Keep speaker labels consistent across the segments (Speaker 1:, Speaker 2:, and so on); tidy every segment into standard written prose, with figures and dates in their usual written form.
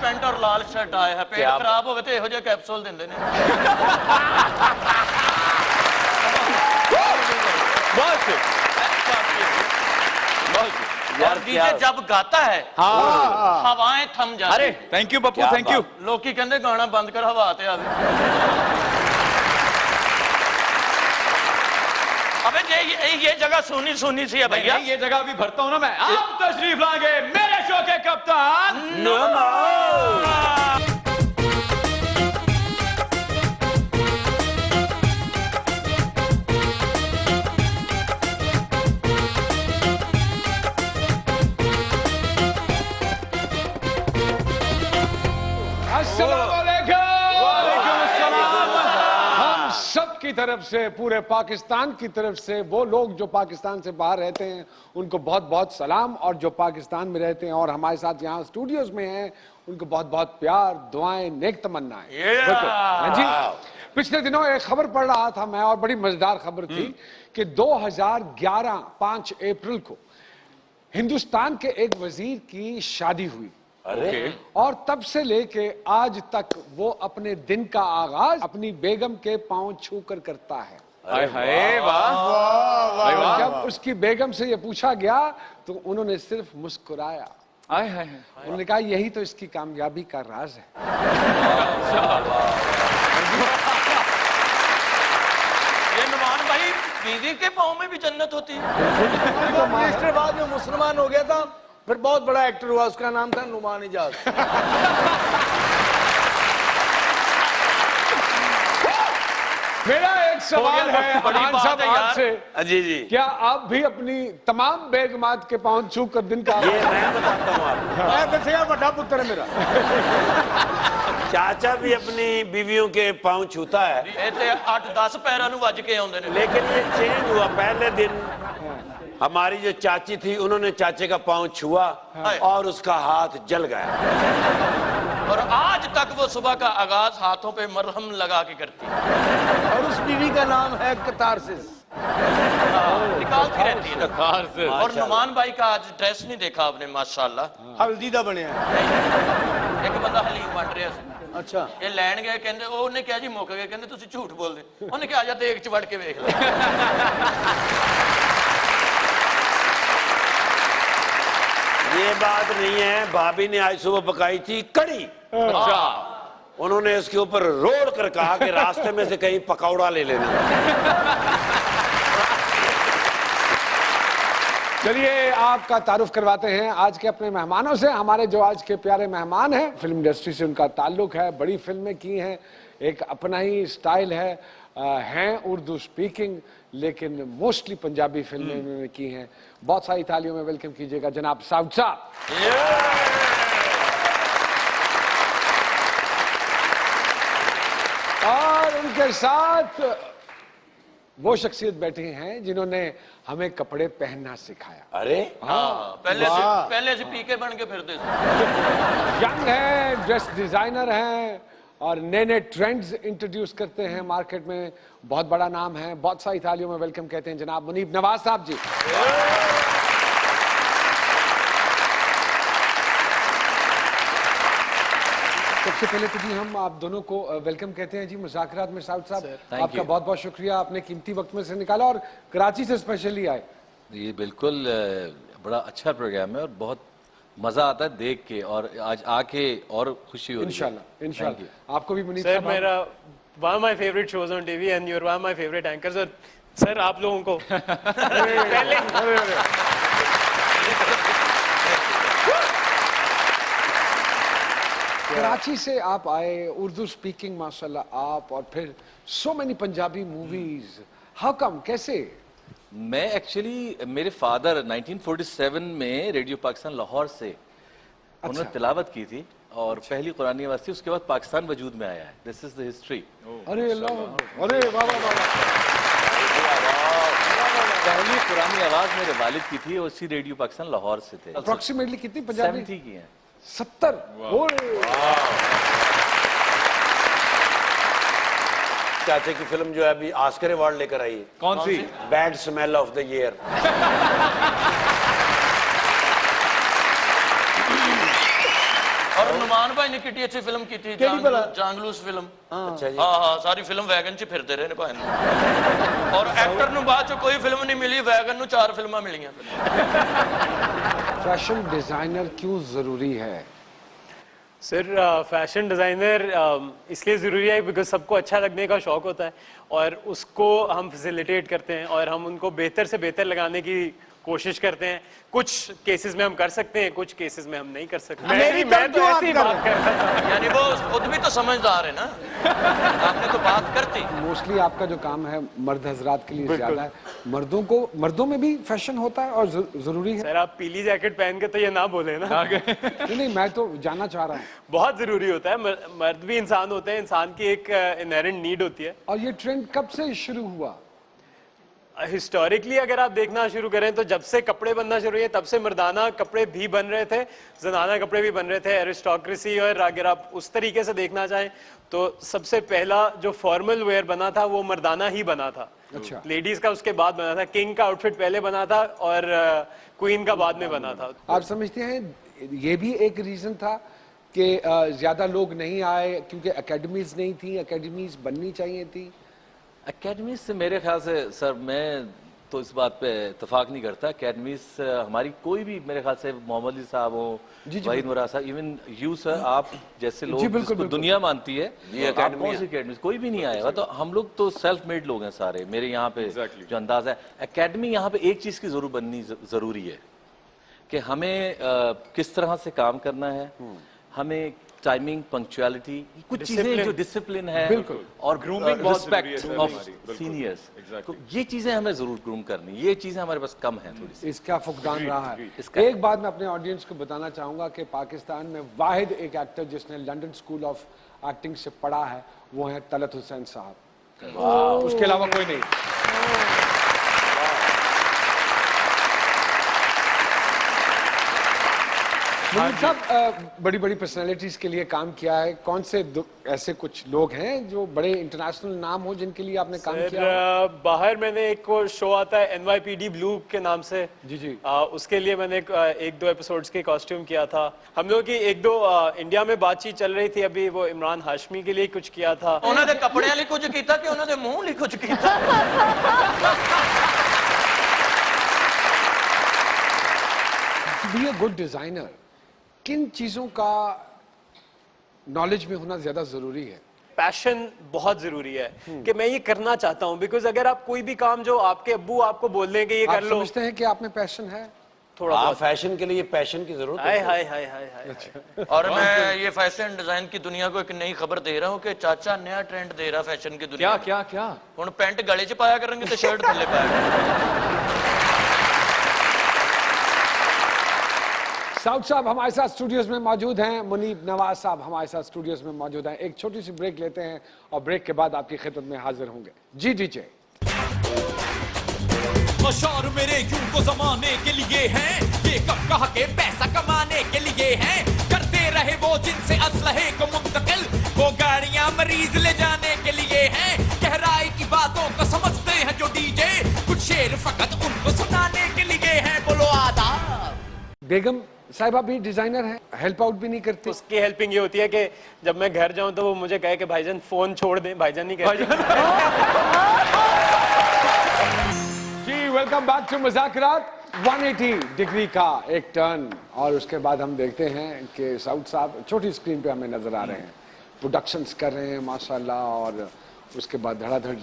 Speaker 1: Pant और लाल shirt आया है, पेट खराब हो तो यहो जे कैप्सूल देंदे ने। और डीजे जब गाता है हवाएं थम जाती।
Speaker 2: अरे thank you Pappu, thank you.
Speaker 1: लोग की कहते गाना बंद कर, हवा ते आवे। अबे ये जगह सुनी सी है भैया।
Speaker 2: ये जगह भी भरता हूं ना मैं। आप तशरीफ लाएंगे मेरे शो के कप्तान
Speaker 3: की तरफ से, पूरे पाकिस्तान की तरफ से, वो लोग जो पाकिस्तान से बाहर रहते हैं उनको बहुत बहुत सलाम, और जो पाकिस्तान में रहते हैं और हमारे साथ यहाँ स्टूडियोज में हैं उनको बहुत बहुत प्यार, दुआएं, नेक तमन्नाएं। हाँ जी, पिछले दिनों एक खबर पढ़ रहा था मैं, और बड़ी मजेदार खबर थी कि 2011 5 अप्रैल को हिंदुस्तान के एक वजीर की शादी हुई। और तब से लेके आज तक वो अपने दिन का आगाज अपनी बेगम के पांव छू कर करता है। जब उसकी बेगम से ये पूछा गया तो उन्होंने सिर्फ मुस्कुराया। उन्होंने कहा यही तो इसकी कामयाबी का राज है।
Speaker 1: ये नुमान भाई, बीवी के पांव में भी जन्नत होती है।
Speaker 4: मिनिस्टर बाद में मुसलमान हो गया था, फिर बहुत बड़ा एक्टर हुआ, उसका नाम था नुमान इजाज।
Speaker 3: मेरा एक सवाल है अमान साहब आपसे।
Speaker 2: जी जी,
Speaker 3: क्या आप भी अपनी तमाम बेगमात के पांव छू कर दिन का
Speaker 4: मैं बताता हूँ आपको, बड़ा पुत्र है मेरा।
Speaker 5: चाचा भी अपनी बीवियों के पांव छूता है।
Speaker 1: 8-10 पैरों नु वज के आउंदे ने।
Speaker 5: लेकिन ये चेंज हुआ। पहले दिन हमारी जो चाची थी उन्होंने चाचे का पांव छुआ और उसका हाथ जल गया,
Speaker 1: और आज तक वो सुबह का आगाज हाथों पे मरहम लगा के करती है।
Speaker 4: और उस बीवी का नाम है कतारसिस।
Speaker 1: निकालती रहती है। और नुमान भाई का आज ड्रेस नहीं देखा आपने, माशाल्लाह
Speaker 4: हल्दी दा बनया।
Speaker 1: एक बंदा हलीम बन रहा सी।
Speaker 4: अच्छा,
Speaker 1: ये लैन गए, कहते उन्हें क्या जी मुक गए, कहते तुसी झूठ बोलदे। उन्हें क्या, आजा देख च वड़ के वेख ले।
Speaker 5: ये बात नहीं है। भाभी ने आज सुबह पकाई थी कड़ी।
Speaker 1: अच्छा,
Speaker 5: उन्होंने इसके ऊपर रोड कर कहा कि रास्ते में से कहीं पकौड़ा ले लेना।
Speaker 3: चलिए आपका तारुफ करवाते हैं आज के अपने मेहमानों से। हमारे जो आज के प्यारे मेहमान हैं, फिल्म इंडस्ट्री से उनका ताल्लुक है, बड़ी फिल्में की हैं, एक अपना ही स्टाइल है, हैं उर्दू स्पीकिंग, लेकिन मोस्टली पंजाबी फिल्में उन्होंने की हैं। बहुत सारी तालियों में वेलकम कीजिएगा जनाब साउद साहब। और उनके साथ वो शख्सियत बैठे हैं जिन्होंने हमें कपड़े पहनना सिखाया।
Speaker 5: अरे
Speaker 1: पहले से पीके बन के फिरते थे।
Speaker 3: यंग है, ड्रेस डिजाइनर हैं और नए नए ट्रेंड्स इंट्रोड्यूस करते हैं मार्केट में। बहुत बड़ा नाम है, बहुत सारी तालियों में वेलकम कहते हैं जनाब मुनीब नवाज साहब जी। सबसे पहले तो जी हम आप दोनों को वेलकम कहते हैं जी मुज़ाकरात में। साउद साहब, आपका बहुत बहुत शुक्रिया, आपने कीमती वक्त में से निकाला और कराची से स्पेशली आए।
Speaker 6: ये बिल्कुल बड़ा अच्छा प्रोग्राम है और बहुत मजा आता है देख के, और आज आके और खुशी हो रही है।
Speaker 3: इंशाल्लाह इंशाल्लाह। आपको भी मुनीब
Speaker 7: सर,
Speaker 3: साहब।
Speaker 7: मेरा one of my favourite shows on TV and you are one of my favourite anchors. Sir आप लोगों को पहले
Speaker 3: कराची से आप आए, उर्दू स्पीकिंग माशाल्लाह आप, और फिर so many Punjabi movies. How come, कैसे?
Speaker 6: मैं एक्चुअली, मेरे फादर 1947 में रेडियो पाकिस्तान लाहौर से उन्होंने तिलावत की थी और पहली कुरानी आवाज़ थी, उसके बाद पाकिस्तान वजूद में आया है। This is the history.
Speaker 3: अरे अल्लाह, अरे वाह वाह वाह।
Speaker 6: पहली कुरानी आवाज़ मेरे वालिद की थी, उसी रेडियो पाकिस्तान लाहौर से थे।
Speaker 3: अप्रोक्सीमेटली कितनी पंजाबी?
Speaker 6: 70 की हैं।
Speaker 3: 70।
Speaker 5: चाचे की फिल्म जो है अभी ऑस्कर अवार्ड लेकर आई है।
Speaker 2: कौन सी?
Speaker 5: Bad smell of the year.
Speaker 1: और नुमान भाई ने कितनी अच्छी फिल्म की थी,
Speaker 4: केड़ी भला?
Speaker 1: जांगलूस फिल्म।
Speaker 5: अच्छा जी।
Speaker 1: हाँ, सारी फिल्म वैगन च फिरते रहे ने भाई ने। और एक्टर नु बाद च कोई फिल्म नहीं मिली, वैगन नु 4 फिल्मां मिलियां।
Speaker 3: फैशन डिजाइनर क्यों जरूरी है?
Speaker 7: सर फैशन डिज़ाइनर इसलिए ज़रूरी है बिकॉज सबको अच्छा लगने का शौक होता है और उसको हम फैसिलिटेट करते हैं और हम उनको बेहतर से बेहतर लगाने की कोशिश करते हैं। कुछ केसेस में हम कर सकते हैं, कुछ केसेस में हम नहीं कर सकते। मैं तो ऐसी बात कर रहा था।
Speaker 1: यानी वो खुद भी तो समझदार है ना, आपने तो बात करती।
Speaker 3: मोस्टली आपका जो काम है मर्द हजरात के लिए ज्यादा है, मर्दों में भी फैशन होता है और जरूरी है?
Speaker 7: सर आप पीली जैकेट पहन के तो ये ना बोले ना।
Speaker 3: नहीं, मैं तो जानना चाह रहा हूँ।
Speaker 7: बहुत जरूरी होता है, मर्द भी इंसान होते हैं, इंसान की एक इनहेरेंट नीड होती है।
Speaker 3: और ये ट्रेंड कब से शुरू हुआ?
Speaker 7: हिस्टोरिकली अगर आप देखना शुरू करें तो जब से कपड़े बनना शुरू हुए तब से मर्दाना कपड़े भी बन रहे थे, जनाना कपड़े भी बन रहे थे। एरिस्टोक्रेसी, और अगर आप उस तरीके से देखना चाहें तो सबसे पहला जो फॉर्मल वेयर बना था वो मर्दाना ही बना था।
Speaker 3: अच्छा।
Speaker 7: लेडीज का उसके बाद बना था, किंग का आउटफिट पहले बना था और क्वीन का बाद में बना था।
Speaker 3: आप समझते हैं ये भी एक रीजन था कि ज्यादा लोग नहीं आए क्योंकि एकेडमीज नहीं थी, एकेडमीज बननी चाहिए थी?
Speaker 6: एकेडमीज से मेरे ख्याल से सर मैं तो इस बात पे इतफाक नहीं करता। एकेडमीज हमारी कोई भी, मेरे ख्याल से मोहम्मद अली साहब हो, वहीद मुराद साहब, इवन यू सर, आप जैसे लोग जिसको दुनिया मानती है, आप कौन सी एकेडमीज? कोई भी नहीं आएगा। तो हम लोग तो सेल्फ मेड लोग हैं सारे। मेरे यहाँ पे जो अंदाजा है, एकेडमी यहाँ पे एक चीज की जरूर बननी जरूरी है कि हमें किस तरह से काम करना है, हमें टाइमिंग, पंक्चुअलिटी, कुछ चीजें जो डिसिप्लिन है, बिल्कुल, और
Speaker 2: ग्रूमिंग बहुत जरूरी है
Speaker 6: रिस्पेक्ट ऑफ सीनियर्स, तो ये चीजें हमें जरूर ग्रूम करनी। ये चीजें हमारे पास कम है थोड़ी सी।
Speaker 3: इसका फुकदान रहा है। एक बात मैं अपने ऑडियंस को बताना चाहूंगा कि पाकिस्तान में वाहिद एक एक्टर जिसने लंदन स्कूल ऑफ एक्टिंग से पढ़ा है वो है तलत हुसैन साहब। उसके अलावा कोई नहीं। साहब बड़ी बड़ी पर्सनालिटीज के लिए काम किया है। कौन से ऐसे कुछ लोग हैं जो बड़े इंटरनेशनल नाम हो जिनके लिए आपने काम किया?
Speaker 7: बाहर मैंने एक शो आता है NYPD ब्लू के नाम से, जी उसके लिए मैंने एक दो एपिसोड्स के कॉस्ट्यूम किया था। हम लोग की एक दो इंडिया में बातचीत चल रही थी अभी, वो इमरान हाशमी के लिए कुछ किया था।
Speaker 1: उन्होंने कपड़े लिए कुछ किया कि उन्होंने मुंह लिए कुछ किया?
Speaker 3: To be a good designer, किन चीजों का नॉलेज में होना ज्यादा जरूरी है?
Speaker 7: पैशन बहुत जरूरी है कि मैं ये करना चाहता हूँ। बिकॉज अगर आप कोई भी काम जो आपके अब्बू आपको बोल दें कि ये कर लो,
Speaker 3: आप समझते हैं कि आप में पैशन है?
Speaker 7: थोड़ा बहुत।
Speaker 5: फैशन के लिए पैशन की जरूरत है।
Speaker 7: हाय हाय हाय हाय।
Speaker 1: और मैं ये फैशन डिजाइन की दुनिया को एक नई खबर दे रहा हूँ कि चाचा नया ट्रेंड दे रहा फैशन की दुनिया।
Speaker 2: क्या
Speaker 1: हुण पैंट गले च पाया करेंगे तो शर्ट थल्ले पाया करेंगे।
Speaker 3: साउद साहब हमारे साथ स्टूडियोज में मौजूद हैं, मुनीब नवाज साहब हमारे साथ स्टूडियोज में मौजूद हैं। एक छोटी सी ब्रेक लेते हैं और ब्रेक के बाद आपकी खिदमत में हाजिर होंगे। जी डीजे।
Speaker 8: मशहूर मेरे यूं तो जमाने के लिए हैं, ये कब कहा के पैसा कमाने के लिए हैं। करते रहे वो जिनसे असलहे को मुंतकिल, वो गाड़ियां मरीज ले जाने के लिए हैं। गहराई की बातों को समझते हैं जो डीजे, कुछ शेर फकत उनको सुनाने के लिए हैं। बोलो आदाब।
Speaker 3: बेगम साहिबा भी डिजाइनर हैं, हेल्प आउट भी नहीं करते?
Speaker 7: उसकी हेल्पिंग ये होती है कि जब मैं घर जाऊं तो वो मुझे कहे कि भाईजान फोन छोड़ दें। भाईजान नहीं कहते।
Speaker 3: जी वेलकम बैक टू मुज़ाकरात। 180 डिग्री का एक टर्न और उसके बाद हम देखते हैं कि साउद साहब छोटी स्क्रीन पे हमें नजर आ रहे हैं, प्रोडक्शंस कर रहे हैं माशाल्लाह, और उसके बाद धड़ाधड़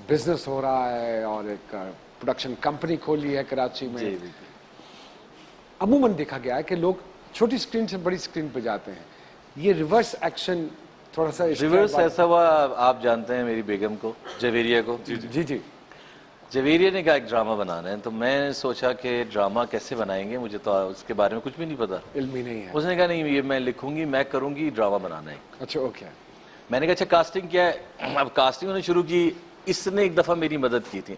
Speaker 3: बिजनेस हो रहा है और एक प्रोडक्शन कंपनी खोली है कराची में। अमूमन देखा गया है कि लोग छोटी स्क्रीन से बड़ी स्क्रीन पे जाते हैं, ये रिवर्स एक्शन थोड़ा सा
Speaker 6: रिवर्स ऐसा हुआ। आप जानते हैं मेरी बेगम को, जवेरिया को?
Speaker 3: जी
Speaker 6: जवेरिया ने कहा एक ड्रामा बनाना है, तो मैं सोचा कि ड्रामा कैसे बनाएंगे, मुझे तो उसके बारे में कुछ भी नहीं पता,
Speaker 3: इल्म ही नहीं है।
Speaker 6: उसने कहा नहीं ये मैं लिखूंगी, मैं करूंगी, ड्रामा बनाना है।
Speaker 3: अच्छा ओके।
Speaker 6: मैंने कहा अच्छा कास्टिंग क्या है? अब कास्टिंग होने शुरू की। इसने एक दफा मेरी मदद की थी।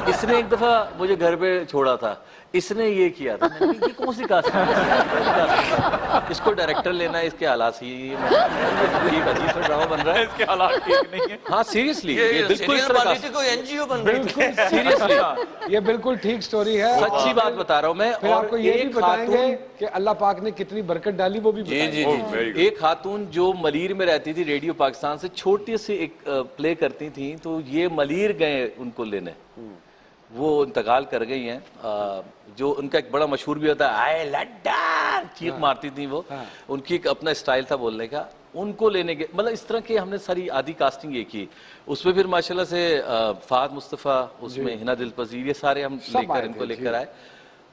Speaker 6: इसने एक दफा मुझे घर पे छोड़ा था, इसने ये किया था। ये कौन सी कास्टिंग? इसको डायरेक्टर लेना है, इसके हालात ही ठीक अजीब सा ड्रामा बन रहा है,
Speaker 2: इसके हालात ठीक नहीं है।
Speaker 6: हाँ सीरियसली
Speaker 1: ये
Speaker 6: बिल्कुल इस
Speaker 1: सीरियल
Speaker 6: तरह
Speaker 1: वाली
Speaker 6: का
Speaker 1: थी, कोई एनजीओ बन रही थी।
Speaker 3: बिल्कुल
Speaker 6: सीरियसली
Speaker 3: ये बिल्कुल ठीक स्टोरी है।
Speaker 6: सच्ची बात बता रहा हूँ मैं।
Speaker 3: फिर
Speaker 6: और
Speaker 3: आपको ये भी
Speaker 6: एक
Speaker 3: बताएंगे
Speaker 6: खातून,
Speaker 3: कि अल्लाह पाक ने कितनी बरकत डाली, वो भी बताएंगे।
Speaker 6: एक खातून जो मलीर में रहती थी, रेडियो पाकिस्तान से छोटी सी एक प्ले करती थी, तो ये मलीर गए उनको लेने, वो इंतकाल कर गई हैं। जो उनका एक बड़ा मशहूर भी होता है आए लड्डा, चीख मारती थी वो, उनकी एक अपना स्टाइल था बोलने का, उनको लेने के मतलब इस तरह के हमने सारी आधी कास्टिंग ये की। उसमें फिर माशाल्लाह से फाद मुस्तफ़ा, उसमें हिना दिल पजीर, ये सारे हम लेकर इनको लेकर आए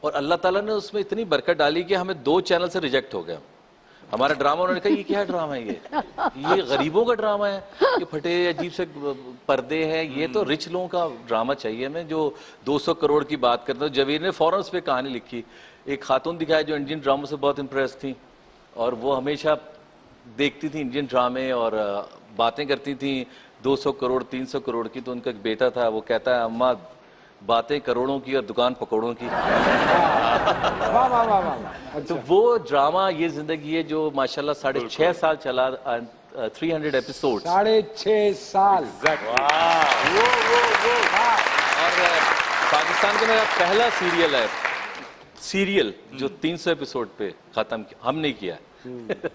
Speaker 6: और अल्लाह ताला ने उसमें इतनी बरकत डाली कि हमें 2 चैनल से रिजेक्ट हो गया हमारा ड्रामा। उन्होंने कहा ये क्या ड्रामा है, ये गरीबों का ड्रामा है, ये फटे अजीब से पर्दे हैं, ये तो रिच लोगों का ड्रामा चाहिए हमें जो 200 करोड़ की बात करते हैं। जवीर ने फौरन उस पर कहानी लिखी, एक खातून दिखाया जो इंडियन ड्रामों से बहुत इम्प्रेस थी और वो हमेशा देखती थी इंडियन ड्रामे और बातें करती थी 200 करोड़ 300 करोड़ की। तो उनका एक बेटा था, वो कहता है अम्मा बातें करोड़ों की और दुकान पकौड़ों की।
Speaker 3: वाह वाह वाह वाह।
Speaker 6: तो वो ड्रामा ये जिंदगी है जो माशाल्लाह 6.5 साल चला, 300 एपिसोड,
Speaker 3: 6.5 साल।
Speaker 6: और पाकिस्तान का मेरा पहला सीरियल है, सीरियल जो 300 एपिसोड पे खत्म किया हमने किया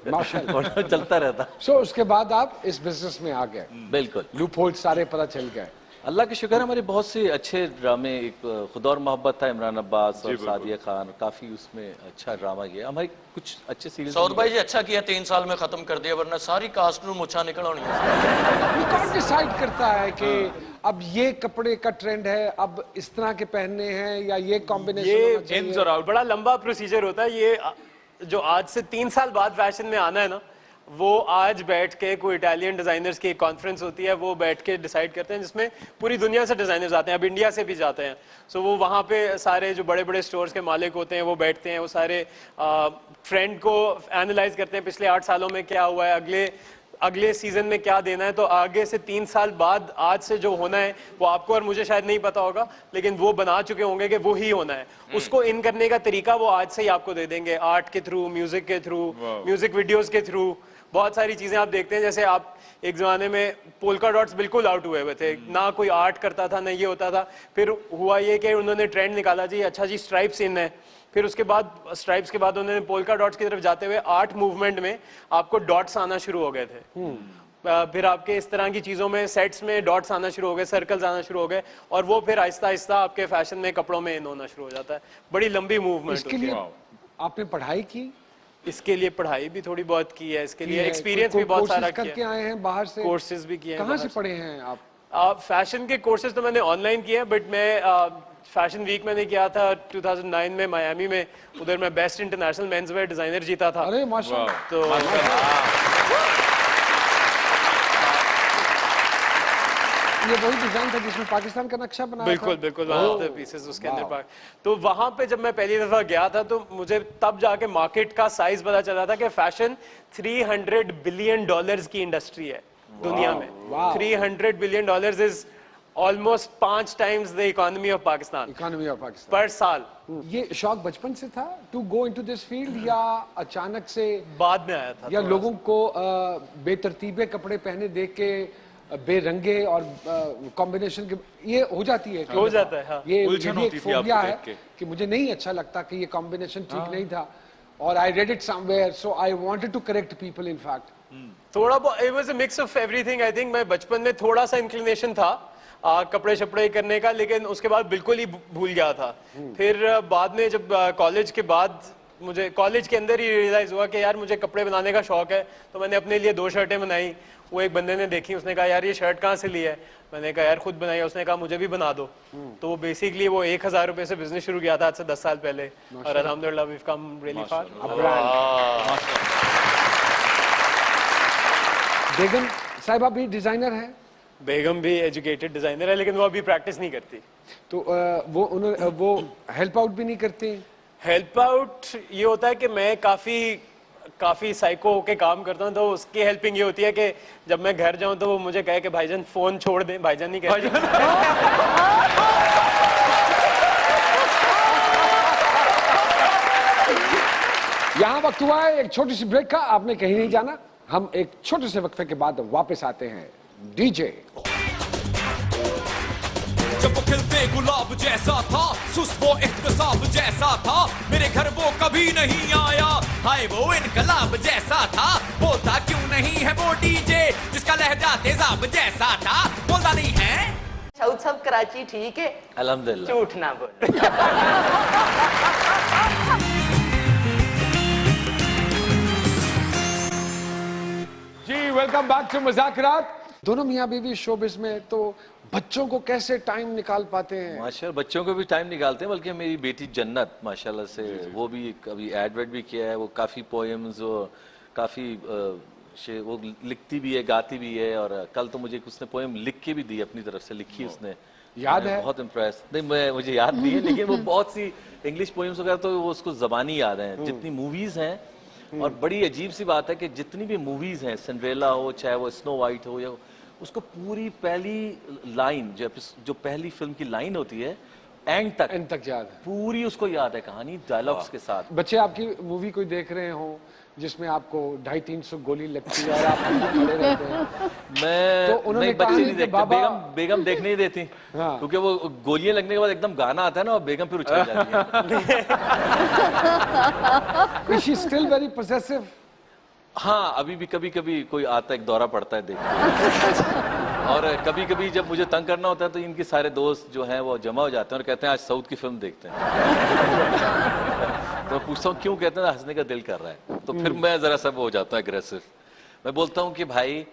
Speaker 3: माशाल्लाह।
Speaker 6: और चलता रहता।
Speaker 3: सो उसके बाद आप इस बिजनेस में आ गए,
Speaker 6: बिल्कुल
Speaker 3: लूप होल सारे पता चल गए।
Speaker 6: अल्लाह के शुक्र है हमारे बहुत से अच्छे ड्रामे, एक खुदा और मोहब्बत था इमरान अब्बास और सादिया खान, काफी उसमें अच्छा ड्रामा किया हमारे कुछ अच्छे सीरीज।
Speaker 1: सऊद भाई जी अच्छा किया 3 साल में खत्म कर दिया, वरना सारी कास्ट में मुछा निकल आनी है।
Speaker 3: ये कौन डिसाइड करता है कि अब ये कपड़े का ट्रेंड है, अब इस तरह के पहनने हैं या ये कॉम्बिनेशन
Speaker 7: ये
Speaker 3: होना चाहिए?
Speaker 7: इन्स और आउट बड़ा लंबा प्रोसीजर होता है। ये जो आज से 3 साल बाद फैशन में आना है ना, वो आज बैठ के कोई इटालियन डिजाइनर्स की एक कॉन्फ्रेंस होती है, वो बैठ के डिसाइड करते हैं, जिसमें पूरी दुनिया से डिजाइनर्स आते हैं, अब इंडिया से भी जाते हैं। सो वो वहाँ पे सारे जो बड़े बड़े स्टोर्स के मालिक होते हैं वो बैठते हैं, वो सारे ट्रेंड को एनालाइज करते हैं, पिछले 8 सालों में क्या हुआ है, अगले सीजन में क्या देना है। तो आगे से 3 साल बाद आज से जो होना है वो आपको और मुझे शायद नहीं पता होगा, लेकिन वो बना चुके होंगे कि वो ही होना है। उसको इन करने का तरीका वो आज से ही आपको दे देंगे, आर्ट के थ्रू, म्यूजिक के थ्रू, म्यूजिक वीडियोस के थ्रू। बहुत सारी चीजें आप देखते हैं, जैसे आप एक जमाने में पोल्का डॉट्स बिल्कुल आउट हुए थे, ना कोई आर्ट करता था ना ये होता था। फिर हुआ ये कि उन्होंने ट्रेंड निकाला जी, अच्छा जी स्ट्राइप्स इन है। फिर उसके बाद स्ट्राइप्स के बाद उन्होंने पोल्का डॉट्स की तरफ जाते हुए आर्ट मूवमेंट में आपको डॉट्स आना शुरू हो गए थे। फिर आपके इस तरह की चीजों में सेट्स में डॉट्स आना शुरू हो गए, सर्कल्स आना शुरू हो गए, और वो फिर आहिस्ता आहिस्ता आपके फैशन में कपड़ों में इन होना शुरू हो जाता है। बड़ी लंबी मूवमेंट
Speaker 3: इसके लिए आपने पढ़ाई की?
Speaker 7: इसके लिए पढ़ाई भी थोड़ी बहुत की है, इसके लिए एक्सपीरियंस भी बहुत सारा किया,
Speaker 3: करके आए हैं बाहर से,
Speaker 7: कोर्सेज भी किए हैं।
Speaker 3: कहाँ से पढ़े हैं आप?
Speaker 7: फैशन के कोर्सेज तो मैंने ऑनलाइन किए हैं, बट मैं फैशन वीक मैंने किया था 2009 में मायामी में, उधर मैं best international men's wear designer जीता था।
Speaker 3: अरे माशाल्लाह।
Speaker 7: तो
Speaker 3: ये वही डिजाइन था जिसमें पाकिस्तान का नक्शा बनाया
Speaker 7: बिल्कुल
Speaker 3: था?
Speaker 7: बिल्कुल पीसेस उसके अंदर। तो वहां पे जब मैं पहली दफा गया था तो मुझे तब जाके मार्केट का साइज पता चला था कि फैशन $300 बिलियन की इंडस्ट्री है दुनिया में। $300 billion is almost 5 times the economy of Pakistan पर साल।
Speaker 3: ये शौक बचपन से था to go into this field, या अचानक से
Speaker 7: बाद में आया था?
Speaker 3: या लोगों को बेतरतीबे कपड़े पहने देख के, बेरंगे और कॉम्बिनेशन के, ये हो जाती है?
Speaker 7: हो जाता है, हाँ।
Speaker 3: ये एक फोबिया है कि मुझे नहीं अच्छा लगता कि ये कॉम्बिनेशन ठीक नहीं था, और I read it somewhere, so I wanted to correct people. In fact
Speaker 7: थोड़ा बहुत it was a mix of everything. I think मैं बचपन में थोड़ा सा इंक्लिनेशन था कपड़े शपड़े करने का, लेकिन उसके बाद बिल्कुल ही भूल गया था। फिर बाद में जब कॉलेज के बाद मुझे कॉलेज के अंदर ही रियलाइज हुआ कि यार मुझे कपड़े बनाने का शौक है, तो मैंने अपने लिए 2 शर्टें बनाई। वो एक बंदे ने देखी, उसने कहा यार ये शर्ट कहाँ से ली है? मैंने कहा यार खुद बनाई है। उसने कहा मुझे भी बना दो। तो वो बेसिकली वो 1000 रुपए से बिजनेस शुरू किया था आज से 10 साल पहले, और अल्हम्दुलिल्लाह we have come really far.
Speaker 3: बेगम साहिबा भी डिजाइनर है?
Speaker 7: बेगम भी एजुकेटेड डिजाइनर है, लेकिन वो अभी प्रैक्टिस नहीं करती।
Speaker 3: तो वो हेल्प आउट भी नहीं करते?
Speaker 7: हेल्प आउट ये होता है कि मैं काफी साइको होके काम करता हूँ, तो उसकी हेल्पिंग ये होती है कि जब मैं घर जाऊं तो वो मुझे कहे कि भाईजान फोन छोड़ दें। भाईजान नहीं कहते।
Speaker 3: यहाँ वक्त हुआ है एक छोटी सी ब्रेक का, आपने कहीं नहीं जाना। हम एक छोटे से वक्फे के बाद वापस आते हैं। डीजे
Speaker 8: जब वो खिलते गुलाब जैसा था, सुस्त वो एहतसाब जैसा था, मेरे घर वो कभी नहीं आया, हाय वो इनकलाब जैसा था, बोलता क्यों नहीं है वो डीजे जिसका लहजा तेजाब जैसा था, बोलता नहीं है।
Speaker 9: साउथ सब कराची ठीक है,
Speaker 6: अल्हम्दुलिल्लाह।
Speaker 9: झूठ ना बोल।
Speaker 3: जी वेलकम बैक टू मज़ाकिरात। दोनों मियाँ बीवी शोबिज़ में, तो बच्चों को कैसे टाइम निकाल पाते हैं?
Speaker 6: माशाल्लाह बच्चों को भी टाइम निकालते हैं, बल्कि मेरी बेटी जन्नत माशाल्लाह से वो भी कभी एडवर्ट भी किया है, वो काफ़ी पोएम्स और काफ़ी वो लिखती भी है, गाती भी है, और कल तो मुझे उसने पोएम लिख के भी दी, अपनी तरफ से लिखी उसने।
Speaker 3: याद है?
Speaker 6: बहुत इम्प्रेस नहीं, मुझे याद नहीं है, लेकिन वो बहुत सी इंग्लिश पोएम्स वगैरह तो वो उसको ज़बानी याद है। जितनी मूवीज़ हैं, और बड़ी अजीब सी बात है कि जितनी भी मूवीज़ हैं, सिंड्रेला हो, चाहे वो स्नो वाइट हो, या उसको पूरी पहली लाइन जो पहली फिल्म की लाइन होती है एंड तक
Speaker 3: याद है,
Speaker 6: पूरी उसको याद है, कहानी डायलॉग्स के साथ।
Speaker 3: बच्चे आपकी मूवी कोई देख रहे हो जिसमें आपको 250-300 गोली लगती है और आप खड़े रहते हैं?
Speaker 6: मैं
Speaker 3: तो उन्होंने
Speaker 6: नहीं,
Speaker 3: कहा
Speaker 6: बच्चे
Speaker 3: कि
Speaker 6: नहीं देखते,
Speaker 3: बाबा
Speaker 6: बेगम देखने नहीं देती,
Speaker 3: हाँ।
Speaker 6: क्योंकि वो गोलियां लगने के बाद एकदम गाना आता है ना, और बेगम फिर उछल जाती है।
Speaker 3: Is she still very possessive?
Speaker 6: हाँ, अभी भी कभी कभी कोई आता है, एक दौरा पड़ता है देखते। और कभी कभी जब मुझे तंग करना होता है तो इनके सारे दोस्त जो हैं वो जमा हो जाते हैं और कहते हैं आज साउथ की फिल्म देखते हैं। तो पूछता हूँ क्यों, कहते हैं हंसने का दिल कर रहा है। तो फिर मैं जरा सा हो जाता हूँ एग्रेसिव। मैं बोलता हूँ कि भाई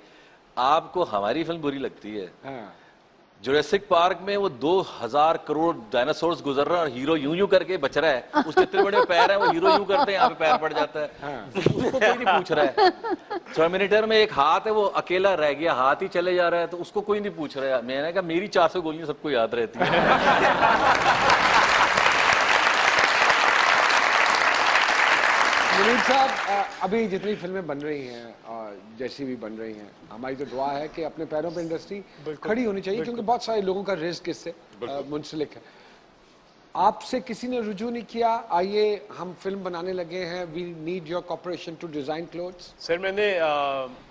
Speaker 6: आपको हमारी फिल्म बुरी लगती है,
Speaker 3: हाँ।
Speaker 6: जुरासिक पार्क में वो 2000 करोड़ डायनासोर्स गुजर रहा है और हीरो यूं यूं करके बच रहा है, उसके इतने बड़े पैर हैं, वो हीरो यूं करते हैं, यहाँ पे पैर पड़ जाता है,
Speaker 3: हाँ।
Speaker 6: उसको कोई नहीं पूछ रहा है। टर्मिनेटर में एक हाथ है, वो अकेला रह गया, हाथ ही चले जा रहा है, तो उसको कोई नहीं पूछ रहा है। मैंने कहा मेरी 400 गोलियां सबको याद रहती है।
Speaker 3: मुनीर साहब, अभी जितनी फिल्में बन रही हैं और जैसी भी बन रही हैं, हमारी तो दुआ है कि अपने पैरों पे इंडस्ट्री खड़ी होनी चाहिए, क्योंकि बहुत सारे लोगों का रिस्क इससे मुंसलिक है। आपसे किसी ने रुजू नहीं किया, आइए हम फिल्म बनाने लगे हैं, we need your corporation to design clothes?
Speaker 7: Sir मैंने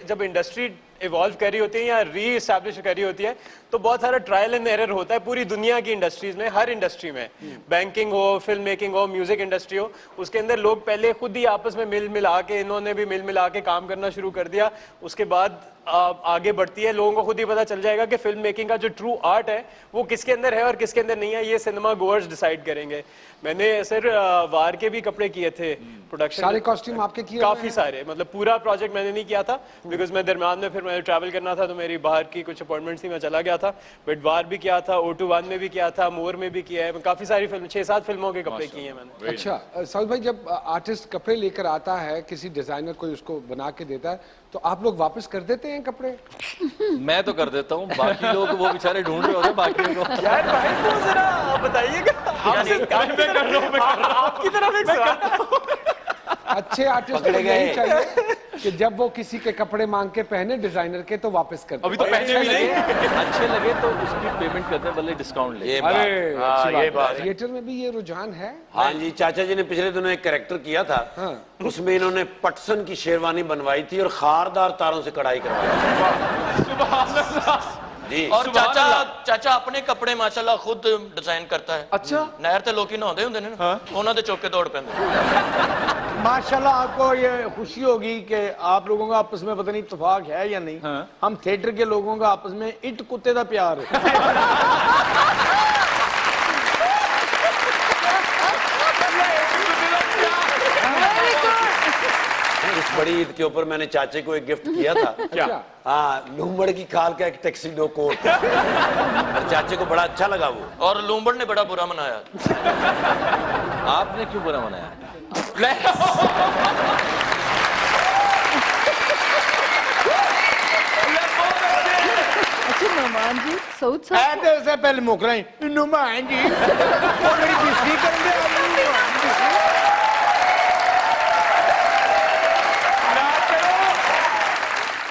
Speaker 7: जब इंडस्ट्री इवॉल्व करी होती है या री एस्टैब्लिश करी होती है तो बहुत सारा ट्रायल एंड एरर होता है पूरी दुनिया की इंडस्ट्रीज में, हर इंडस्ट्री में, बैंकिंग हो, फिल्म मेकिंग हो, म्यूजिक इंडस्ट्री हो, उसके अंदर लोग पहले खुद ही आपस में मिल मिला के, इन्होंने भी मिल मिला के काम करना शुरू कर दिया, उसके बाद आगे बढ़ती है, लोगों को खुद ही पता चल जाएगा कि फिल्म मेकिंग का जो ट्रू आर्ट है वो किसके अंदर है और किसके अंदर नहीं है, ये सिनेमा गोअर्स डिसाइड करेंगे। मैंने सर वार के भी कपड़े किए थे, प्रोडक्शन
Speaker 3: सारे कॉस्ट्यूम आपके किए?
Speaker 7: काफी सारे, मतलब पूरा प्रोजेक्ट मैंने नहीं किया था बिकॉज मैं दरम्यान में फिर मैंने ट्रैवल करना था तो मेरी बाहर की कुछ अपॉइंटमेंट्स थी, मैं चला गया था। बट वार भी किया था, O2 में भी किया था, मोर में भी किया है, काफी सारी फिल्म, 6-7 फिल्मों के कपड़े किए हैं मैंने।
Speaker 3: अच्छा साउथ भाई, जब आर्टिस्ट कपड़े लेकर आता है, किसी डिजाइनर कोई उसको बना के देता है, तो आप लोग वापस कर देते हैं कपड़े?
Speaker 6: मैं तो कर देता हूँ, बाकी लोग वो बेचारे ढूंढ रहे होते हैं बाकी लोग।
Speaker 7: यार भाई वो जरा बताइएगा, आपकी तरफ एक सवाल।
Speaker 3: अच्छे आर्टिस्ट को यही चाहिए कि जब वो किसी के कपड़े मांग के पहने डिजाइनर के तो वापस कर दे।
Speaker 6: अभी तो पहने भी नहीं, अच्छे लगे तो उसकी पेमेंट करते हैं, भले डिस्काउंट ले।
Speaker 3: अरे अच्छी बात है। थिएटर में भी ये रुझान है?
Speaker 5: हाँ जी, चाचा जी ने पिछले दिनों एक कैरेक्टर किया था, उसमें इन्होंने पटसन की शेरवानी बनवाई थी और खारदार तारों से कढ़ाई करवाई जी।
Speaker 1: और चाचा अपने कपड़े माशाल्लाह खुद डिजाइन करता है।
Speaker 4: अच्छा,
Speaker 1: नहर ते लोकी नहाते होंदे ने ना, उन्हां दे चौके दौड़ पैंदे।
Speaker 4: माशाल्लाह आपको ये खुशी होगी कि आप लोगों का आपस में पता नहीं इत्तेफाक है या नहीं, हम थिएटर के लोगों का आपस में इट कुत्ते का प्यार है।
Speaker 5: इस बड़ी ईद के ऊपर मैंने चाचे को एक गिफ्ट किया था।
Speaker 3: क्या?
Speaker 5: हाँ, लूमड़ की खाल का एक टैक्सीडो कोट, और चाचे को बड़ा अच्छा लगा वो।
Speaker 1: और लूमड़ ने बड़ा बुरा मनाया।
Speaker 6: आपने क्यों बुरा मनाया?
Speaker 10: अच्छा नुमान जी, साउथ
Speaker 4: ऐसे से पहले मुकरा ही नुमान जी बड़ी बिस्ती कर दे।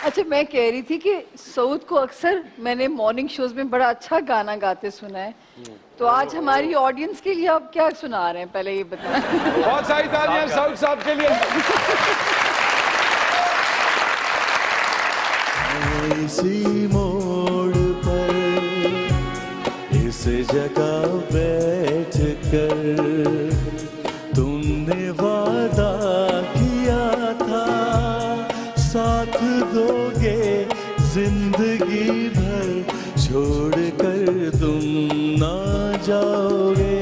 Speaker 10: अच्छा, मैं कह रही थी कि सऊद को अक्सर मैंने मॉर्निंग शोज में बड़ा अच्छा गाना गाते सुना है, तो आज हमारी ऑडियंस के लिए आप क्या सुना रहे हैं, पहले ये बताएं।
Speaker 3: बहुत सारी तालियां सऊद साहब के लिए।
Speaker 11: इसी मोड़ पर इस जगह बैठ कर तुमने वादा किया था, साथ दोगे जिंदगी भर, छोड़ कर तुम ना जाओगे।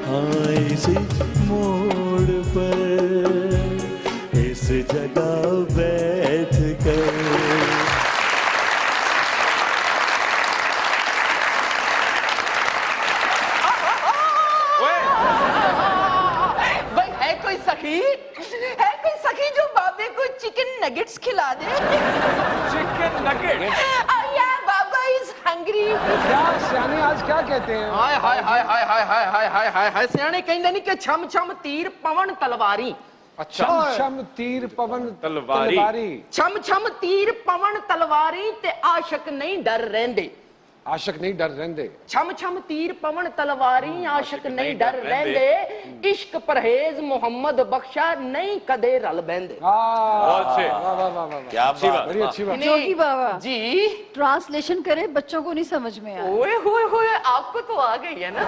Speaker 11: हाँ, इसी मोड़ पर इस जगह बैठ कर।
Speaker 9: है कोई सखी जो बाबे को चिकन नगेट्स खिला दे?
Speaker 2: Chicken nugget?
Speaker 9: यार बाबा इज हंग्री।
Speaker 3: क्या सियाने आज क्या कहते हैं?
Speaker 9: हाय हाय हाय हाय हाय हाय हाय हाय हाय हाय सियाने कहंदे नहीं कि छम छम तीर पवन तलवारी।
Speaker 3: छम छम तीर पवन तलवारी।
Speaker 9: छम छम तीर पवन तलवारी ते आशिक नहीं डर रहंदे।
Speaker 3: आशिक नहीं डर रहंदे।
Speaker 9: छम छम तीर पवन तलवारी, आशिक नहीं डर रहंदे, इश्क परहेज मोहम्मद बख्शा नहीं कदे रल बहंदे।
Speaker 2: बहुत अच्छे।
Speaker 3: वाह वाह वाह वाह,
Speaker 5: क्या
Speaker 3: अच्छी
Speaker 5: बात,
Speaker 3: बड़ी अच्छी बात।
Speaker 10: जोगी बाबा
Speaker 9: जी
Speaker 10: ट्रांसलेशन करें, बच्चों को नहीं समझ में आया।
Speaker 9: ओए होए होए, आपको तो आ गई है ना।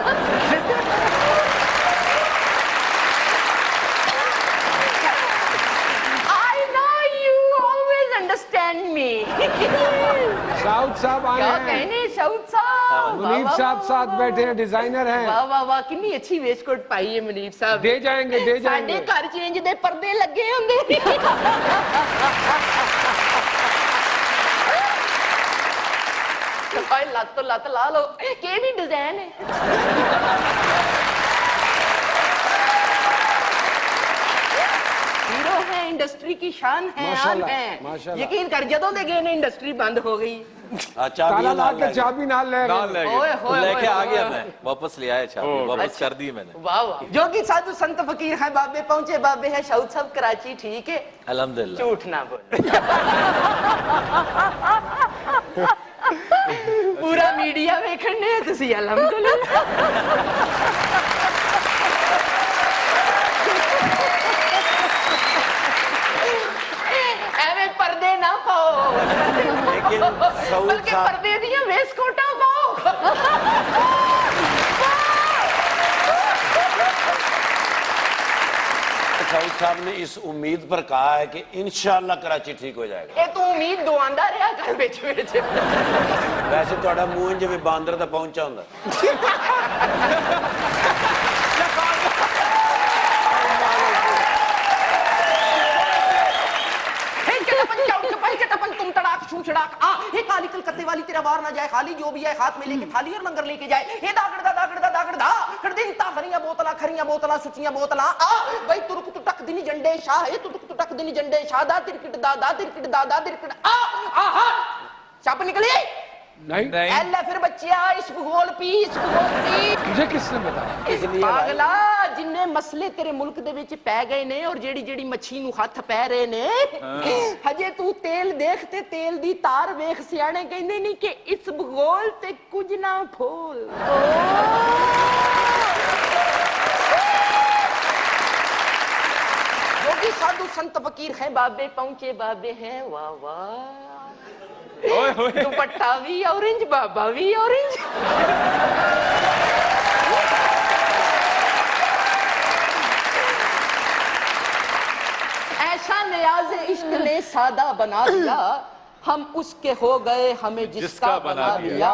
Speaker 9: I know you always understand me.
Speaker 3: Saud साहब आए
Speaker 9: क्या
Speaker 3: हैं।
Speaker 9: कहने सऊद साहब?
Speaker 3: मुनीब साहब साथ बैठे हैं, डिजाइनर हैं।
Speaker 9: वाह वाह वाह, कितनी अच्छी वेस्टकोट पाई है मुनीब साहब।
Speaker 3: दे जाएंगे दे जाएंगे।
Speaker 9: साडे घर चेंज दे पर्दे लगे होंगे। हाय लत तो लत ला लो, केड़ी डिजाइन है। हीरो है, इंडस्ट्री की शान है, आन
Speaker 3: माशाल्लाह,
Speaker 9: है।
Speaker 3: माशाल्लाह।
Speaker 9: यकीन कर जदों दे गए ने इंडस्ट्री बंद हो गई।
Speaker 3: ताला ला के चाबी नाल ले
Speaker 2: नाल ले गए।
Speaker 9: ओए होए
Speaker 6: लेके आ
Speaker 9: होए,
Speaker 6: गया
Speaker 9: होए।
Speaker 6: मैं, वापस ले आया चाबी, वापस कर दी मैंने।
Speaker 9: वाह वाह, जो कि साधु संत फकीर है, बाबे पहुंचे बाबे है, सऊद साहब कराची ठीक है,
Speaker 6: अल्हम्दुलिल्लाह।
Speaker 9: झूठ ना बोल। पूरा मीडिया वेखने है तुसी, अल्हम्दुलिल्लाह। एवें पर्दे ना पाओ,
Speaker 5: लेकिन सऊद
Speaker 9: बल्कि
Speaker 5: साहब
Speaker 9: पर्दे दियां वेस्टकोटां पाओ।
Speaker 5: सऊद साहब ने इस उम्मीद पर कहा है कि इंशाअल्लाह कराची ठीक हो जाएगा।
Speaker 9: ये तू उम्मीद दुआंदा रहा कर बेच बेच।
Speaker 5: वैसे ਤੁਹਾਡਾ ਮੂੰਹ ਜਿਵੇਂ ਬਾਂਦਰ ਦਾ ਪਹੁੰਚਾ ਹੁੰਦਾ।
Speaker 9: तुम तड़ाक शू छड़ाक आ, हे काली कलकत्ते वाली तेरा वार ना जाए खाली, जो भी है हाथ में लेके थाली और लंगर लेके जाए, हे दागड़दा दागड़दा दागड़दा कर दिन ता खरियां बोतला सुचियां बोतला आ भाई तुरक तुटक दिन झंडे शाह, हे तुटक तुटक दिन झंडे शाह, दा तिरकिट दा तिरकिट आ आहा छप निकली
Speaker 3: नहीं
Speaker 9: एला फिर बच्चिया इस भूगोल पी, इस भूगोल पी।
Speaker 3: मुझे किसने बताया?
Speaker 9: पागला, जिन्ने मसले तेरे मुल्क दे विच पै गए ने और जेड़ी जेड़ी मच्छी नू हथ पै रहे ने, हजे तू तेल देख ते तेल दी तार वेख, सियाणे कहंदे नहीं कि इस भूगोल ते कुछ ना फोल। योगी साधु संत फकीर हैं, बाबे पहुंचे बाबे हैं, वाह वाह। दुपट्टा भी ऑरेंज, बाबा भी ऑरेंज। ऐसा नियाज़ इश्क ने सादा बना दिया, हम उसके हो गए हमें जिसका बना दिया।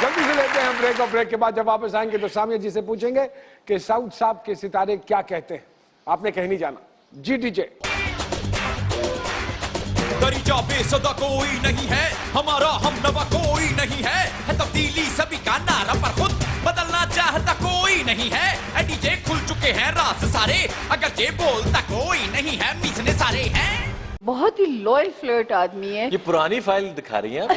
Speaker 3: जल्दी से लेते हैं ब्रेक, और ब्रेक के बाद जब वापस आएंगे तो सामिया जी से पूछेंगे कि सऊद साहब के सितारे क्या कहते हैं। आपने कहीं नहीं जाना। जी डीजे।
Speaker 8: दरीजा बेसदा कोई नहीं है, हमारा हमनवा कोई नहीं है तब्दीली सभी का नारा पर खुद बदलना चाहता कोई नहीं है। डीजे खुल चुके हैं राज सारे, अगर जे बोलता कोई नहीं है, मिसने सारे हैं।
Speaker 10: बहुत ही लॉयल फ्लर्ट आदमी है।
Speaker 6: ये पुरानी फाइल दिखा रही हैं।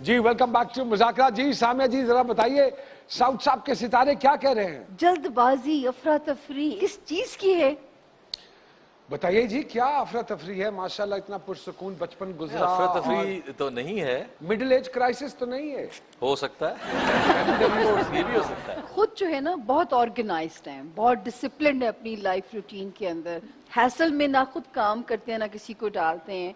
Speaker 3: जी वेलकम बैक टू मुज़ाकरा। जी सामिया जी जरा बताइए, साउथ साहब के सितारे क्या कह रहे हैं?
Speaker 10: जल्दबाजी, अफरा तफरी किस चीज की है?
Speaker 3: बताइए जी, क्या अफरा तफरी है? माशाल्लाह इतना पुरसुकून बचपन गुजरा।
Speaker 6: अफरा तफरी तो नहीं है,
Speaker 3: मिडिल एज क्राइसिस तो नहीं है?
Speaker 6: हो सकता है ये भी हो सकता है।
Speaker 10: खुद जो है ना बहुत ऑर्गेनाइज्ड हैं, बहुत डिसिप्लिन्ड है अपनी लाइफ रूटीन के अंदर। हैसल में ना खुद काम करते हैं ना किसी को डालते हैं,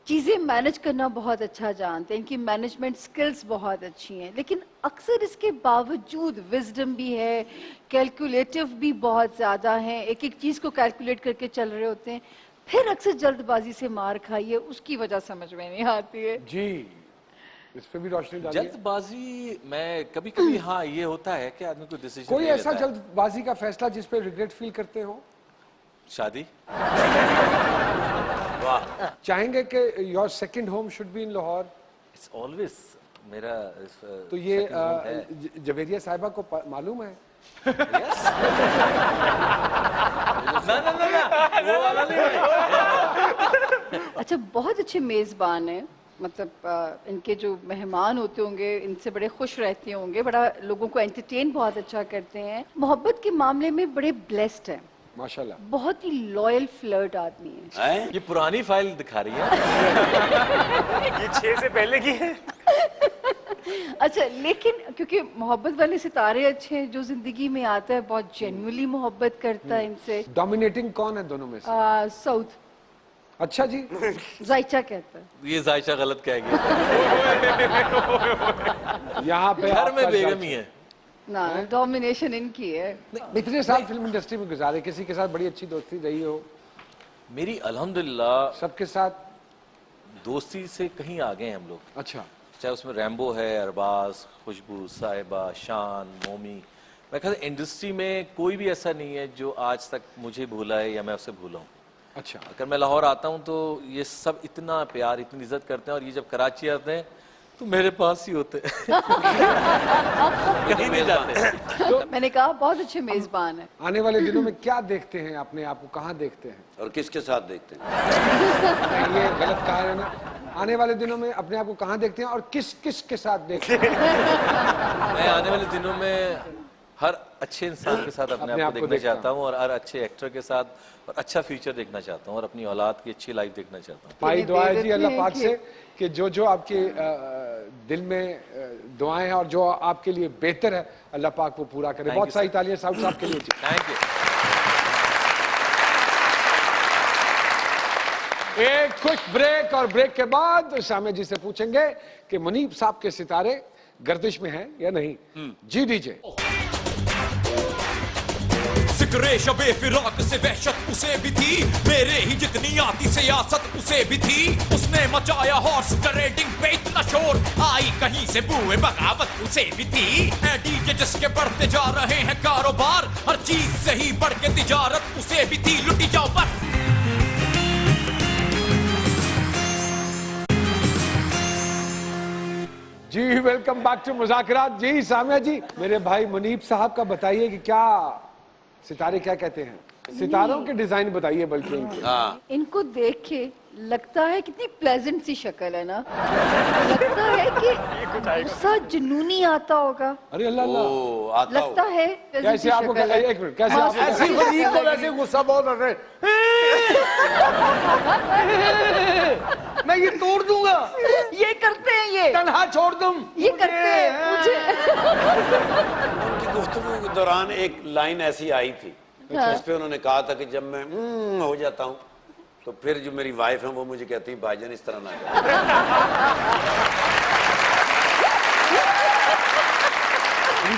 Speaker 10: चीज़ें मैनेज करना बहुत अच्छा जानते हैं, इनकी मैनेजमेंट स्किल्स बहुत अच्छी हैं। लेकिन अक्सर इसके बावजूद विजडम भी है, कैलकुलेटिव भी बहुत ज़्यादा हैं, एक एक चीज़ को कैलकुलेट करके चल रहे होते हैं, फिर अक्सर जल्दबाजी से मार खाई है, उसकी वजह समझ में नहीं आती है।
Speaker 3: जी इस पे भी रोशनी डालिए।
Speaker 6: जल्दबाजी में कभी कभी हाँ ये होता है कि आदमी को डिसीजन
Speaker 3: कोई ऐसा जल्दबाजी का फैसला जिस पे रिग्रेट फील करते हो?
Speaker 6: शादी।
Speaker 3: वाह। चाहेंगे कि your second home should be in Lahore?
Speaker 6: It's always मेरा
Speaker 3: तो ये जवेरिया साहिबा को मालूम है?
Speaker 6: वो वाला नहीं है।
Speaker 10: अच्छा, बहुत अच्छे मेज़बान हैं, मतलब इनके जो मेहमान होते होंगे इनसे बड़े खुश रहते होंगे, बड़ा लोगों को एंटरटेन बहुत अच्छा करते हैं, मोहब्बत के मामले में बड़े ब्लेस्ड हैं
Speaker 3: माशाल्लाह।
Speaker 10: बहुत ही लॉयल फ्लर्ट आदमी है।
Speaker 6: ये पुरानी फाइल दिखा रही है।
Speaker 7: ये 6 से पहले की है।
Speaker 10: अच्छा, लेकिन क्योंकि मोहब्बत वाले सितारे अच्छे हैं, जो जिंदगी में आता है बहुत जेन्युइनली मोहब्बत करता है इनसे।
Speaker 3: डोमिनेटिंग कौन है दोनों में से?
Speaker 10: साउथ।
Speaker 3: अच्छा जी।
Speaker 10: जायचा कहता है।
Speaker 6: ये जायचा गलत कहेगी।
Speaker 3: यहाँ पे
Speaker 6: घर में बेगम ही है
Speaker 10: ना, डोमिनेशन इनकी है।
Speaker 3: इतने साल फिल्म इंडस्ट्री में गुजारे, किसी के साथ बड़ी अच्छी दोस्ती रही हो?
Speaker 6: मेरी अल्हम्दुलिल्लाह
Speaker 3: सबके साथ
Speaker 6: दोस्ती से कहीं आगे हैं हम लोग।
Speaker 3: अच्छा।
Speaker 6: चाहे उसमें रैम्बो है, अरबाज, खुशबू, साहिबा, शान, मोमी। मैं कहता इंडस्ट्री में कोई भी ऐसा नहीं है जो आज तक मुझे भूला है या मैं उसे भूला हूँ।
Speaker 3: अच्छा।
Speaker 6: अगर मैं लाहौर आता हूँ तो ये सब इतना प्यार, इतनी इज्जत करते हैं, और ये जब कराची आते हैं तो मेरे पास ही होते हैं। कहीं नहीं जाते।
Speaker 10: तो मैंने कहा बहुत अच्छे मेजबान है।
Speaker 3: आने वाले दिनों में क्या देखते हैं अपने आप को, कहाँ देखते हैं
Speaker 5: और किसके साथ देखते हैं?
Speaker 3: ये गलत कहा है ना। आने वाले दिनों में अपने आप को कहाँ देखते हैं और किस किस के साथ देखते हैं?
Speaker 6: मैं आने वाले दिनों में हर अच्छे इंसान के साथ अपने आप को देखना चाहता हूँ, और हर अच्छे एक्टर के साथ, और अच्छा फ्यूचर देखना चाहता हूँ, और अपनी औलाद की अच्छी लाइफ देखना चाहता हूँ।
Speaker 3: भाई दुआ है जी अल्लाह पाक से कि जो जो आपके दिल में दुआएं हैं और जो आपके लिए बेहतर है अल्लाह पाक वो पूरा करे। बहुत सारी तालियां साउथ साहब के लिए।
Speaker 6: Thank you.
Speaker 3: एक क्विक ब्रेक, और ब्रेक के बाद सामिया जी से पूछेंगे कि मुनीब साहब के सितारे गर्दिश में हैं या नहीं। जी डीजे।
Speaker 8: जिक्रे शबे फिराक से वहशत उसे भी थी, मेरे ही जितनी आती सियासत उसे भी थी। उसने मचाया हॉर्स ट्रेडिंग पे इतना शोर, आई कहीं से बुए बगावत उसे भी थी। डीजे जिसके बढ़ते जा रहे हैं कारोबार, हर चीज से ही बढ़ के तिजारत उसे भी थी। लुटी जाओ बस।
Speaker 3: जी वेलकम बैक टू मुज़ाकरा। जी सामिया जी, मेरे भाई मुनीब साहब का बताइए कि क्या सितारे क्या कहते हैं? सितारों के डिजाइन बताइए बल्कि इनके।
Speaker 10: इनको देख के लगता है कितनी प्लेजेंट सी शक्ल है ना, लगता है कि गुस्सा जुनूनी आता होगा।
Speaker 3: अरे अल्लाह अल्लाह,
Speaker 10: लगता है
Speaker 3: कैसे आपको एक मिनट, कैसे आप
Speaker 4: ऐसी वजीर को वैसे गुस्सा बहुत आ रहा है। मैं ये तोड़ दूंगा।
Speaker 10: ये करते हैं, ये
Speaker 4: तन्हा छोड़ दूं,
Speaker 10: ये करते हैं मुझे।
Speaker 5: उनकी गुफ्तगू के दौरान एक लाइन ऐसी आई थी जिस पे उन्होंने कहा था कि जब मैं हो जाता हूँ तो फिर जो मेरी वाइफ है वो मुझे कहती है भाईजान इस तरह ना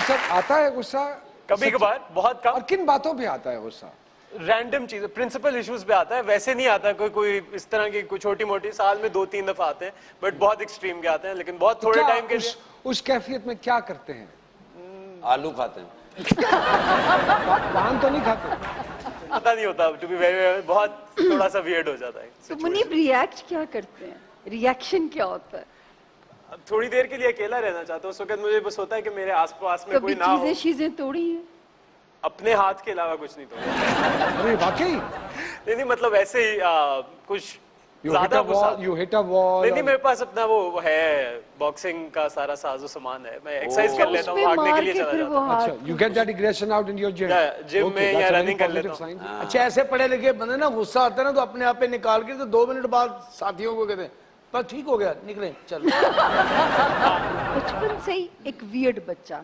Speaker 3: सब आता है गुस्सा
Speaker 7: कभी कभार, बहुत कम।
Speaker 3: और किन बातों पे आता है गुस्सा?
Speaker 7: रैंडम चीज, प्रिंसिपल इश्यूज पे आता है, वैसे नहीं आता। कोई इस तरह की कोई छोटी मोटी, साल में 2-3 दफा आते हैं, बट बहुत एक्सट्रीम के आते हैं, लेकिन बहुत थोड़े टाइम के लिए।
Speaker 3: उस कैफियत में क्या करते हैं?
Speaker 5: आलू खाते हैं।
Speaker 3: पान तो नहीं खाते?
Speaker 7: पता नहीं होता, टू बी वेरी, बहुत थोड़ा सा वियर्ड हो जाता है।
Speaker 10: तो मुनीब रिएक्ट क्या करते हैं? रिएक्शन क्या होता है?
Speaker 7: थोड़ी देर के लिए अकेला रहना चाहता हूँ उस वक्त। मुझे बस होता है कि मेरे आसपास में कोई ना हो।
Speaker 10: चीजें तोड़ी हैं
Speaker 7: अपने हाथ के अलावा कुछ नहीं तोड़ा।
Speaker 3: अरे वाकई?
Speaker 7: नहीं, मतलब ऐसे ही कुछ ज्यादा गुस्सा।
Speaker 3: You hit a wall.
Speaker 7: नहीं, मेरे पास अपना वो है बॉक्सिंग का सारा साजो सामान है, मैं एक्सरसाइज कर लेता हूँ, भागने के लिए चला जाता हूँ।
Speaker 3: अच्छा, you get that aggression out in your gym.
Speaker 7: Gym में या रनिंग कर लेता हूँ।
Speaker 4: अच्छा, ऐसे पढ़े लिखे बंदे ना गुस्सा आता है ना तो अपने आप पे निकाल के तो 2 मिनट बाद साथियों को कहते हैं बस ठीक हो गया, निकले चल।
Speaker 10: बचपन से ही एक वियर्ड बच्चा,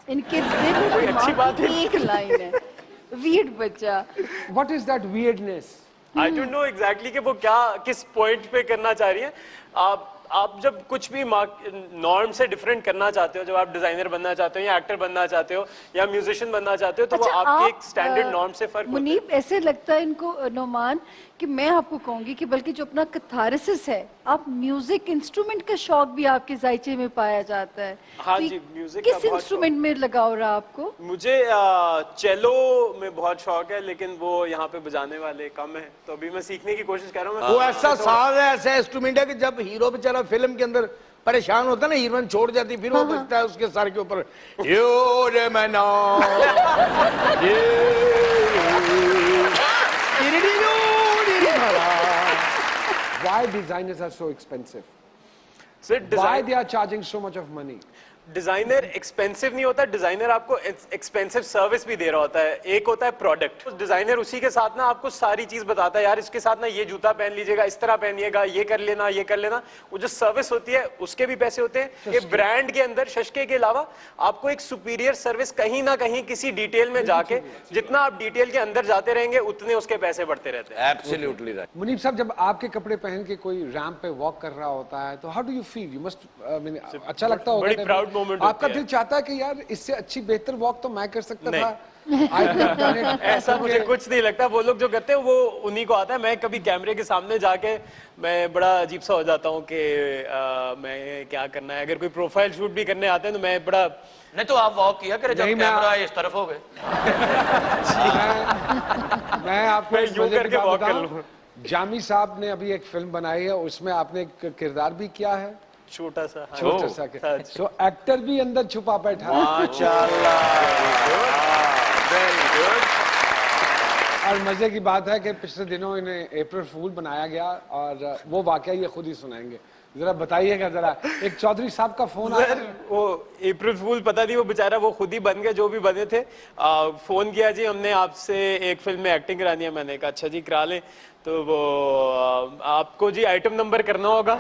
Speaker 10: इनके दिल में
Speaker 7: अच्छी बात है।
Speaker 10: एक लाइन है, वियर्ड बच्चा।
Speaker 3: What is that weirdness?
Speaker 7: I don't know exactly कि वो क्या किस पॉइंट पे करना चाह रही है। आप जब कुछ भी नॉर्म से डिफरेंट करना चाहते हो, जब आप डिजाइनर बनना चाहते हो या एक्टर बनना चाहते हो या म्यूजिशियन बनना चाहते हो, तो वो आपके एक स्टैंडर्ड नॉर्म से फर्क होता है।
Speaker 10: मुनीब, ऐसे लगता है इनको नोमान कि मैं आपको कहूंगी कि बल्कि जो अपना कैथारसिस है, आप म्यूजिक इंस्ट्रूमेंट का शौक भी आपके जायचे में पाया जाता है।
Speaker 7: हाँ
Speaker 10: तो
Speaker 7: जी, म्यूजिक का
Speaker 10: किस
Speaker 7: बहुत
Speaker 10: इंस्ट्रूमेंट में लगाव रहा आपको?
Speaker 7: मुझे चेलो में बहुत शौक है, लेकिन वो यहाँ पे बजाने वाले कम है, तो अभी मैं सीखने की कोशिश कर रहा हूँ।
Speaker 4: वो ऐसा साज है, ऐसा इंस्ट्रूमेंट है कि जब हीरो बेचारा फिल्म के अंदर परेशान होता है ना, हीरोइन छोड़ जाती, फिर वो बजता है उसके सर के ऊपर, यो रे मैना
Speaker 3: Why designers are so expensive?
Speaker 7: Sir,
Speaker 3: Why they are charging so much of money?
Speaker 7: Designer expensive नहीं होता, डिजाइनर आपको एक्सपेंसिव सर्विस भी दे रहा होता है। एक होता है प्रोडक्ट, डिजाइनर उसी के साथ ना आपको सारी चीज बताता है, यार इसके साथ ना ये जूता पहन लीजिएगा, इस तरह पहनिएगा, ये कर लेना, ये कर लेना। वो जो सर्विस होती है उसके भी पैसे होते हैं। ये ब्रांड के अंदर शशके के अलावा आपको एक सुपीरियर सर्विस कहीं ना कहीं किसी डिटेल में जाके, जितना आप डिटेल के अंदर जाते रहेंगे उतने उसके पैसे बढ़ते रहते हैं।
Speaker 5: Absolutely right.
Speaker 3: मुनीब साहब, जब आपके कपड़े पहन के कोई रैंप पे वॉक कर रहा होता है तो how do you feel? You must अच्छा लगता होगा।
Speaker 7: बड़ी प्राउड मोमेंट
Speaker 3: आपका दिल चाहता है कि यार इससे अच्छी बेहतर वॉक तो मैं कर सकता था।
Speaker 7: ऐसा मुझे कुछ नहीं लगता। वो लोग जो करते हैं वो उन्हीं को आता है। मैं कभी कैमरे के सामने जाके मैं बड़ा अजीब सा हो जाता हूँ कि मैं क्या करना है। अगर कोई प्रोफाइल शूट भी करने आते हैं तो मैं बड़ा,
Speaker 1: नहीं तो आप वॉक किया करे जब कैमरा इस तरफ हो गए।
Speaker 3: मैं आपको
Speaker 7: मैं यूं करके वॉक कर लूं।
Speaker 3: जामी साहब ने अभी एक फिल्म बनाई है, उसमें आपने एक किरदार भी किया है,
Speaker 7: छोटा सा
Speaker 3: सो एक्टर भी अंदर छुपा बैठा है।
Speaker 5: माशाल्लाह, वेरी गुड।
Speaker 3: और मजे की बात है कि पिछले दिनों इन्हें अप्रैल फूल बनाया गया और वो वाकया ये खुद ही सुनाएंगे। जरा बताइएगा जरा, एक चौधरी साहब का फोन आया।
Speaker 7: वो अप्रैल फूल पता नहीं, वो बेचारा वो खुद ही बन गए जो भी बने थे। फोन किया जी हमने आपसे एक फिल्म में एक्टिंग करानी है। मैंने कहा अच्छा जी करा लें। तो वो आपको जी आइटम नंबर करना होगा।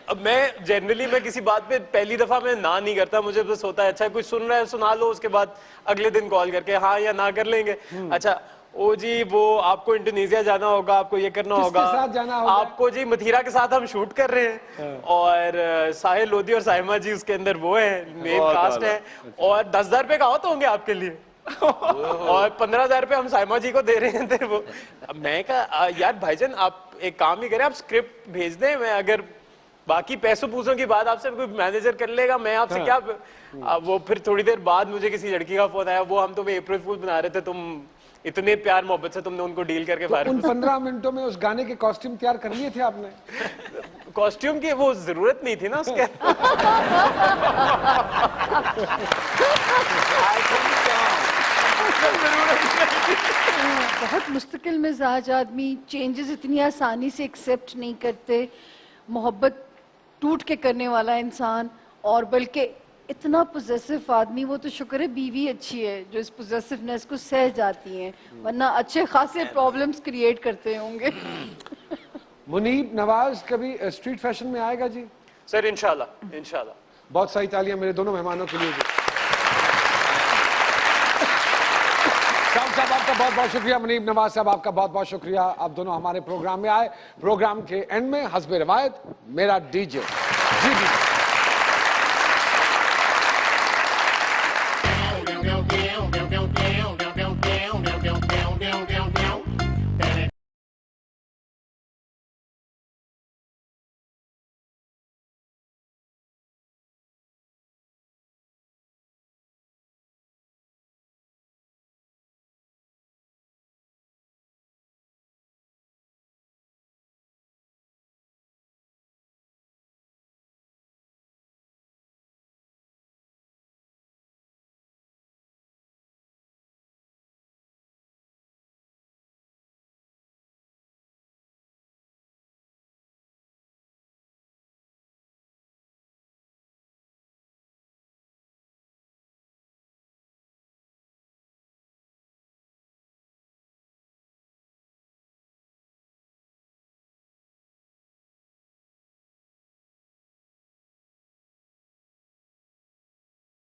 Speaker 7: अब मैं जनरली मैं किसी बात पे पहली दफा मैं ना नहीं करता। मुझे बस होता है अच्छा कोई सुन रहा है सुना लो, उसके बाद अगले दिन कॉल करके हाँ या ना कर लेंगे। अच्छा ओ जी वो आपको इंडोनेशिया जाना होगा, आपको ये करना होगा,
Speaker 3: साथ जाना होगा?
Speaker 7: आपको जी मथीरा के साथ हम शूट कर रहे हैं और साहिल लोधी और साहिमा जी उसके अंदर वो है, मेन कास्ट है और 10,000 रुपए का हो तो होंगे आपके लिए और 15,000 रुपए हम साहिमा जी को दे रहे थे। वो मैं कहा यार भाईजान आप एक काम ही करें, आप स्क्रिप्ट भेज दें, मैं अगर बाकी पैसों पूसों की बात आपसे कोई मैनेजर कर लेगा, मैं आपसे क्या। वो फिर थोड़ी देर बाद मुझे किसी लड़की का फोन आया, वो हम तुम्हें अप्रैल फूल बना रहे थे, तुम इतने प्यार मोहब्बत से तुमने उनको डील करके
Speaker 3: तो उन 15 मिनटों में उस गाने के कॉस्ट्यूम तैयार कर लिए थे आपने?
Speaker 7: कॉस्ट्यूम की वो जरूरत नहीं थी ना उसके।
Speaker 10: बहुत मुस्तकिल मिजाज आदमी, चेंजेस इतनी आसानी से एक्सेप्ट नहीं करते, मोहब्बत टूट के करने वाला इंसान, और बल्कि इतना पोजेसिव आदमी। वो तो शुक्र है बीवी अच्छी है जो इस पोजेसिवनेस को सह जाती हैं, वरना अच्छे खासे प्रॉब्लम्स क्रिएट करते होंगे।
Speaker 3: मुनीब नवाज कभी स्ट्रीट फैशन में आएगा जी?
Speaker 7: सर इंशाल्लाह इंशाल्लाह।
Speaker 3: बहुत सारी तालियां मेरे दोनों मेहमानों के लिए जी। साहब आपका बहुत बहुत शुक्रिया, मुनीब नवाज साहब आपका बहुत बहुत शुक्रिया। आप दोनों हमारे प्रोग्राम में आए। प्रोग्राम के एंड में हस्बे रिवायत मेरा डीजे जी डी।